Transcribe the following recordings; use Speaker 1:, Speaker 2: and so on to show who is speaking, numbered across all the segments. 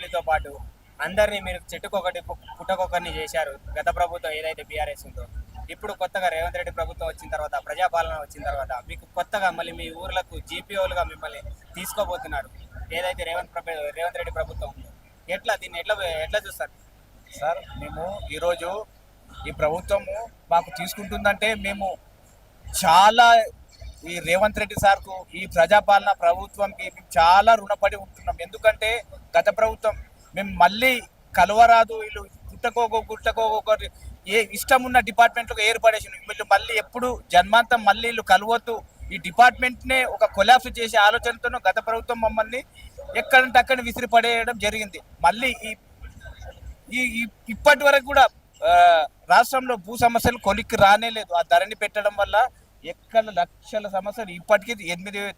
Speaker 1: ఫ్యామిలీతో పాటు అందరినీ మీరు చెట్టుకొకటి పుట్టకొకరిని చేశారు గత ప్రభుత్వం ఏదైతే బీఆర్ఎస్ ఉందో. ఇప్పుడు కొత్తగా రేవంత్ రెడ్డి ప్రభుత్వం వచ్చిన తర్వాత, ప్రజాపాలన వచ్చిన తర్వాత మీకు కొత్తగా మళ్ళీ మీ ఊర్లకు జీపీఓలుగా మిమ్మల్ని తీసుకోబోతున్నారు ఏదైతే రేవంత్ రెడ్డి ప్రభుత్వం ఉందో. దీన్ని ఎట్లా చూస్తారు
Speaker 2: సార్? మేము ఈరోజు ఈ ప్రభుత్వము మాకు తీసుకుంటుందంటే మేము చాలా ఈ రేవంత్ రెడ్డి సార్కు, ఈ ప్రజాపాలన ప్రభుత్వంకి మేము చాలా రుణపడి ఉంటున్నాం. ఎందుకంటే గత ప్రభుత్వం మేము మళ్ళీ కలవరాదు, వీళ్ళు గుట్టకోకొకటి ఏ ఇష్టం ఉన్న డిపార్ట్మెంట్లకు ఏర్పడేసి వీళ్ళు మళ్ళీ ఎప్పుడు జన్మాంతం మళ్ళీ వీళ్ళు కలవద్దు, ఈ డిపార్ట్మెంట్నే ఒక కొలాప్స్ చేసే ఆలోచనతో గత ప్రభుత్వం మమ్మల్ని ఎక్కడంటే అక్కడ విసిరి పడేయడం జరిగింది. మళ్ళీ ఈ ఇప్పటి వరకు కూడా రాష్ట్రంలో భూ సమస్యలు కొలిక్కి రానే లేదు. ఆ ధరని పెట్టడం వల్ల ఎక్కడ లక్షల సమస్యలు ఇప్పటికీ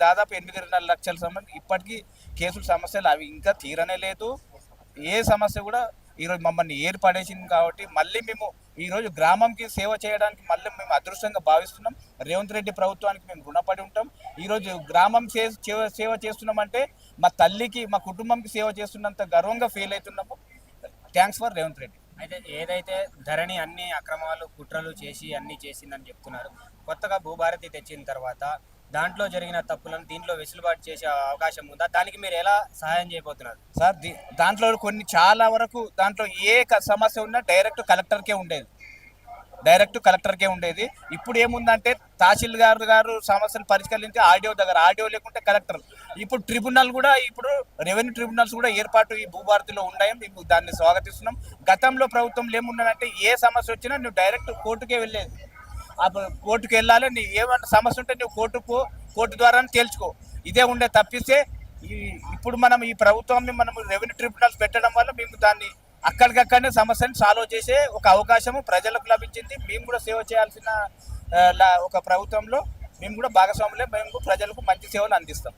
Speaker 2: దాదాపు 8.5 లక్షల సమస్యలు ఇప్పటికీ కేసుల సమస్యలు అవి ఇంకా తీరనే లేదు. ఏ సమస్య కూడా ఈరోజు మమ్మల్ని ఏర్పడేసింది. కాబట్టి మళ్ళీ మేము ఈరోజు గ్రామంకి సేవ చేయడానికి మళ్ళీ మేము అదృష్టంగా భావిస్తున్నాం. రేవంత్ రెడ్డి ప్రభుత్వానికి మేము రుణపడి ఉంటాం. ఈరోజు గ్రామం సేవ చేస్తున్నామంటే మా తల్లికి, మా కుటుంబంకి సేవ చేస్తున్నంత గర్వంగా ఫీల్ అవుతున్నాము. Thanks for Revanth Reddy.
Speaker 1: అయితే ఏదైతే ధరణి అన్ని అక్రమాలు కుట్రలు చేసి అన్ని చేసిందని చెప్తున్నారు, కొత్తగా భూభారతి తెచ్చిన తర్వాత దాంట్లో జరిగిన తప్పులను దీంట్లో వెసులుబాటు చేసే అవకాశం ఉందా? దానికి మీరు ఎలా సహాయం చేయబోతున్నారు
Speaker 2: సార్? దాంట్లో కొన్ని చాలా వరకు దాంట్లో ఏ సమస్య ఉన్నా డైరెక్ట్ కలెక్టర్కే ఉండేది. ఇప్పుడు ఏముందంటే తహసీల్దార్ గారు సమస్యలు పరిష్కరించి ఆడియో లేకుంటే కలెక్టర్. ఇప్పుడు ట్రిబ్యునల్ కూడా, ఇప్పుడు రెవెన్యూ ట్రిబ్యునల్స్ కూడా ఏర్పాటు ఈ భూభారతిలో ఉన్నాయి. మేము దాన్ని స్వాగతిస్తున్నాం. గతంలో ప్రభుత్వంలో ఏమున్నదంటే ఏ సమస్య వచ్చినా నువ్వు డైరెక్ట్ కోర్టుకే వెళ్ళేది. కోర్టుకు వెళ్ళాలి, నీ ఏమన్నా సమస్య ఉంటే నువ్వు కోర్టు ద్వారా తేల్చుకో, ఇదే ఉండే. తప్పిస్తే ఇప్పుడు మనం ఈ ప్రభుత్వాన్ని మనం రెవెన్యూ ట్రిబ్యునల్స్ పెట్టడం వల్ల మేము దాన్ని అక్కడికక్కడనే సమస్యను సాల్వ్ చేసే ఒక అవకాశము ప్రజలకు లభించింది. మేము కూడా సేవ చేయాల్సిన ఒక ప్రభుత్వంలో మేము కూడా భాగస్వాములే. మేము ప్రజలకు మంచి సేవలు అందిస్తాం.